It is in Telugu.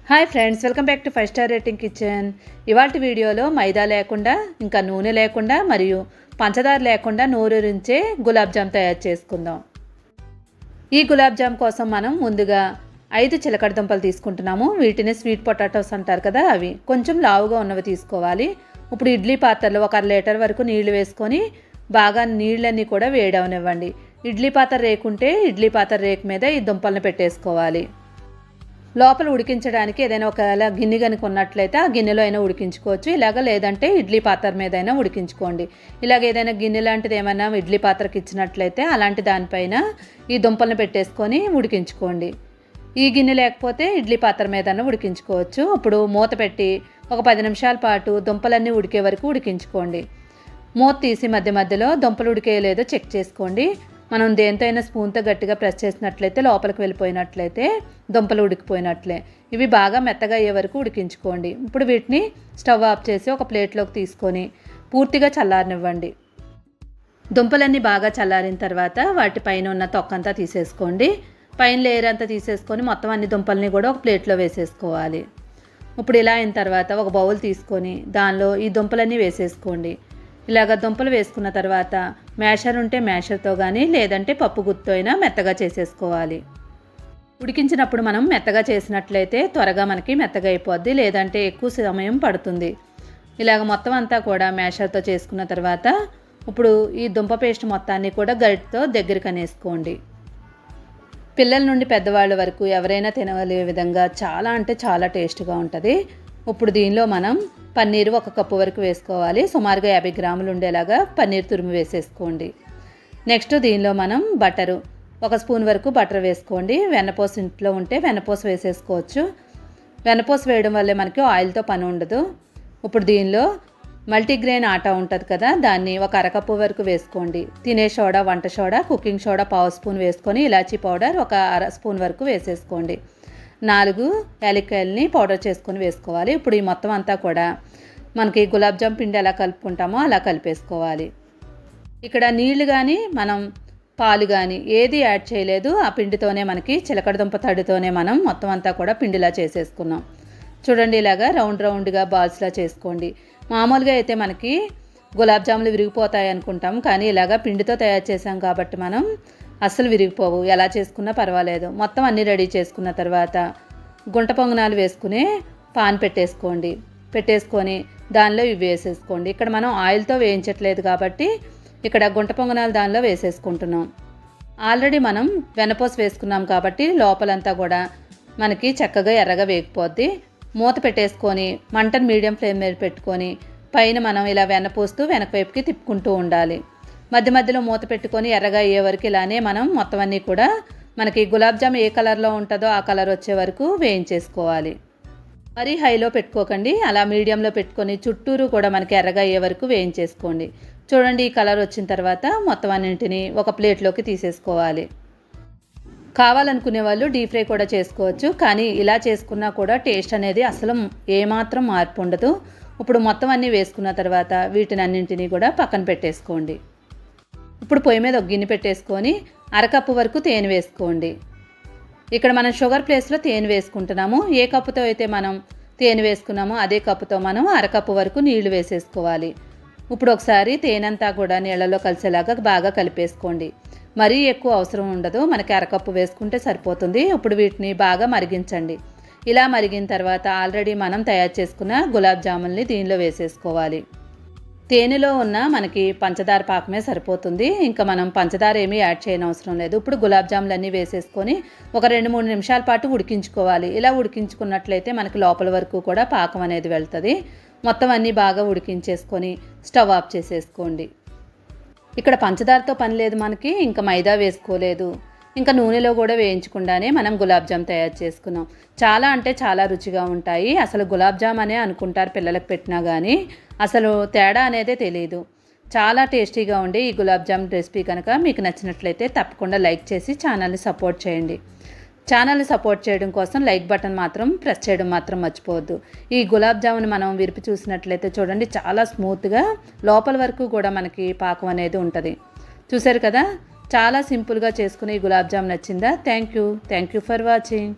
Hi friends, welcome back to 5 star rating kitchen. ఇవాల్టి వీడియోలో మైదా లేకుండా, ఇంకా నూనె లేకుండా మరియు పంచదార లేకుండా నోరూరించే గులాబ్ జామ్ తయారు చేసుకుందాం. ఈ గులాబ్ జామ్ కోసం మనం ముందుగా 5 చిలకడ దుంపలు తీసుకుంటున్నాము. వీటిని స్వీట్ పొటాటోస్ అంటారు కదా, అవి కొంచెం లావుగా ఉన్నవి తీసుకోవాలి. ఇప్పుడు ఇడ్లీ పాత్రలో 1 లీటర్ వరకు నీళ్లు వేసుకొని బాగా నీళ్ళన్నీ కూడా వేడవనివ్వండి. ఇడ్లీ పాత్ర రేకుంటే ఇడ్లీ పాత్ర రేకు మీద ఈ దుంపలను పెట్టేసుకోవాలి. లోపల ఉడికించడానికి ఏదైనా ఒకవేళ గిన్నె కనుక ఉన్నట్లయితే ఆ గిన్నెలో అయినా ఉడికించుకోవచ్చు. ఇలాగ లేదంటే ఇడ్లీ పాత్ర మీద అయినా ఉడికించుకోండి. ఇలాగ ఏదైనా గిన్నె లాంటిది ఏమైనా ఇడ్లీ పాత్రకి ఇచ్చినట్లయితే అలాంటి దానిపైన ఈ దుంపలను పెట్టేసుకొని ఉడికించుకోండి. ఈ గిన్నె లేకపోతే ఇడ్లీ పాత్ర మీద ఉడికించుకోవచ్చు. ఇప్పుడు మూత పెట్టి ఒక 10 నిమిషాల పాటు దుంపలన్నీ ఉడికే వరకు ఉడికించుకోండి. మూత తీసి మధ్య మధ్యలో దుంపలు ఉడికేయలేదో చెక్ చేసుకోండి. మనం దేంతో అయినా స్పూన్తో గట్టిగా ప్రెస్ చేసినట్లయితే లోపలికి వెళ్ళిపోయినట్లయితే దుంపలు ఉడికిపోయినట్లే. ఇవి బాగా మెత్తగా అయ్యే వరకు ఉడికించుకోండి. ఇప్పుడు వీటిని స్టవ్ ఆఫ్ చేసి ఒక ప్లేట్లోకి తీసుకొని పూర్తిగా చల్లారనివ్వండి. దుంపలన్నీ బాగా చల్లారిన తర్వాత వాటిపైన ఉన్న తొక్కంతా తీసేసుకోండి. పైన లేయర్ అంతా తీసేసుకొని మొత్తం అన్ని దుంపల్ని కూడా ఒక ప్లేట్లో వేసేసుకోవాలి. ఇప్పుడు ఇలా అయిన తర్వాత ఒక బౌల్ తీసుకొని దానిలో ఈ దుంపలన్నీ వేసేసుకోండి. ఇలాగ దుంపలు వేసుకున్న తర్వాత మ్యాషర్ ఉంటే మ్యాషర్తో కానీ లేదంటే పప్పు గుత్తో అయినా మెత్తగా చేసేసుకోవాలి. ఉడికించినప్పుడు మనం మెత్తగా చేసినట్లయితే త్వరగా మనకి మెత్తగా అయిపోద్ది, లేదంటే ఎక్కువ సమయం పడుతుంది. ఇలాగ మొత్తం అంతా కూడా మ్యాషర్తో చేసుకున్న తర్వాత ఇప్పుడు ఈ దుంప పేస్ట్ మొత్తాన్ని కూడా గరిటతో దగ్గరికి అనేసుకోండి. పిల్లల నుండి పెద్దవాళ్ళ వరకు ఎవరైనా తినగలిగే విధంగా చాలా అంటే చాలా టేస్ట్గా ఉంటుంది. ఇప్పుడు దీనిలో మనం పన్నీరు 1 కప్పు వరకు వేసుకోవాలి. సుమారుగా 50 గ్రాములు ఉండేలాగా పన్నీర్ తురుము వేసేసుకోండి. నెక్స్ట్ దీనిలో మనం బటరు 1 స్పూన్ వరకు బటర్ వేసుకోండి. వెన్నపూస ఇంట్లో ఉంటే వెన్నపూస వేసేసుకోవచ్చు. వెన్నపూస వేయడం వల్లే మనకి ఆయిల్తో పని ఉండదు. ఇప్పుడు దీనిలో మల్టీగ్రెయిన్ ఆటా ఉంటుంది కదా, దాన్ని 1 అరకప్పు వరకు వేసుకోండి. తినే సోడా, వంట సోడా, కుకింగ్ సోడా 1/2 స్పూన్ వేసుకొని ఇలాచీ పౌడర్ 1 అర స్పూన్ వరకు వేసేసుకోండి. 4 యాలక్కాయలని పౌడర్ చేసుకొని వేసుకోవాలి. ఇప్పుడు ఈ మొత్తం అంతా కూడా మనకి గులాబ్ జామ్ పిండి ఎలా కలుపుకుంటామో అలా కలిపేసుకోవాలి. ఇక్కడ నీళ్లు కానీ మనం పాలు కానీ ఏది యాడ్ చేయలేదు. ఆ పిండితోనే మనకి చిలకడదుంప తడితోనే మనం మొత్తం అంతా కూడా పిండిలా చేసేసుకున్నాం. చూడండి, ఇలాగా రౌండ్గా బాల్స్లా చేసుకోండి. మామూలుగా అయితే మనకి గులాబ్ జాములు విరిగిపోతాయి అనుకుంటాం, కానీ ఇలాగా పిండితో తయారు చేసాం కాబట్టి మనం అస్సలు విరిగిపోవు. ఎలా చేసుకున్నా పర్వాలేదు. మొత్తం అన్నీ రెడీ చేసుకున్న తర్వాత గుంట పొంగనాలు వేసుకుని పాన్ పెట్టేసుకొని దానిలో ఇవి వేసేసుకోండి. ఇక్కడ మనం ఆయిల్తో వేయించట్లేదు కాబట్టి ఇక్కడ గుంట పొంగనాలు దానిలో వేసేసుకుంటున్నాం. ఆల్రెడీ మనం వెన్నపూస వేసుకున్నాం కాబట్టి లోపలంతా కూడా మనకి చక్కగా ఎర్రగా వేగిపోద్ది. మూత పెట్టేసుకొని మంటను మీడియం ఫ్లేమ్ మీద పెట్టుకొని పైన మనం ఇలా వెన్నపూస్తూ వెనక వైపుకి తిప్పుకుంటూ ఉండాలి. మధ్య మధ్యలో మూత పెట్టుకొని ఎర్రగా అయ్యే వరకు ఇలానే మనం మొత్తం అన్నీ కూడా మనకి గులాబ్ జామ్ ఏ కలర్లో ఉంటుందో ఆ కలర్ వచ్చే వరకు వేయించేసుకోవాలి. మరీ హైలో పెట్టుకోకండి, అలా మీడియంలో పెట్టుకొని చుట్టూరు కూడా మనకి ఎర్రగా అయ్యే వరకు వేయించేసుకోండి. చూడండి, ఈ కలర్ వచ్చిన తర్వాత మొత్తం అన్నింటినీ ఒక ప్లేట్లోకి తీసేసుకోవాలి. కావాలనుకునే వాళ్ళు డీప్ ఫ్రై కూడా చేసుకోవచ్చు, కానీ ఇలా చేసుకున్నా కూడా టేస్ట్ అనేది అసలు ఏమాత్రం మార్పు ఉండదు. ఇప్పుడు మొత్తం అన్నీ వేసుకున్న తర్వాత వీటిని అన్నింటినీ కూడా పక్కన పెట్టేసుకోండి. ఇప్పుడు పొయ్యి మీద ఒక గిన్నె పెట్టేసుకొని 1 కప్పు వరకు తేనె వేసుకోండి. ఇక్కడ మనం షుగర్ ప్లేస్లో తేనె వేసుకుంటున్నాము. ఏ కప్పుతో అయితే మనం తేనె వేసుకున్నామో అదే కప్పుతో మనం 1 కప్పు వరకు నీళ్లు వేసేసుకోవాలి. ఇప్పుడు ఒకసారి తేనె అంతా కూడా నీళ్ళలో కలిసేలాగా బాగా కలిపేసుకోండి. మరీ ఎక్కువ అవసరం ఉండదు, మనకి 1 కప్పు వేసుకుంటే సరిపోతుంది. ఇప్పుడు వీటిని బాగా మరిగించండి. ఇలా మరిగిన తర్వాత ఆల్రెడీ మనం తయారు చేసుకున్న గులాబ్ జాముల్ని దీనిలో వేసేసుకోవాలి. తేనెలో ఉన్న మనకి పంచదార పాకమే సరిపోతుంది, ఇంకా మనం పంచదార ఏమీ యాడ్ చేయనవసరం లేదు. ఇప్పుడు గులాబ్ జాములు అన్నీ వేసేసుకొని ఒక 2-3 నిమిషాల పాటు ఉడికించుకోవాలి. ఇలా ఉడికించుకున్నట్లయితే మనకి లోపల వరకు కూడా పాకం అనేది వెళ్తుంది. మొత్తం అన్నీ బాగా ఉడికించేసుకొని స్టవ్ ఆఫ్ చేసేసుకోండి. ఇక్కడ పంచదారతో పని లేదు మనకి, ఇంకా మైదా వేసుకోలేదు, ఇంకా నూనెలో కూడా వేయించకుండానే మనం గులాబ్ జామ్ తయారు చేసుకున్నాం. చాలా అంటే చాలా రుచిగా ఉంటాయి. అసలు గులాబ్ జామ్ అనే అనుకుంటారు పిల్లలకు పెట్టినా కానీ అసలు తేడా అనేదే తెలియదు. చాలా టేస్టీగా ఉండే ఈ గులాబ్ జామ్ రెసిపీ కనుక మీకు నచ్చినట్లయితే తప్పకుండా లైక్ చేసి ఛానల్ని సపోర్ట్ చేయండి. ఛానల్ని సపోర్ట్ చేయడం కోసం లైక్ బటన్ మాత్రం ప్రెస్ చేయడం మాత్రం మర్చిపోవద్దు. ఈ గులాబ్ జామున్ మనం విరిపి చూసినట్లయితే చూడండి, చాలా స్మూత్గా లోపల వరకు కూడా మనకి పాకం అనేది ఉంటుంది. చూసారు కదా, చాలా సింపుల్గా చేసుకుని ఈ గులాబ్ జామ్ నచ్చిందా? Thank you for watching.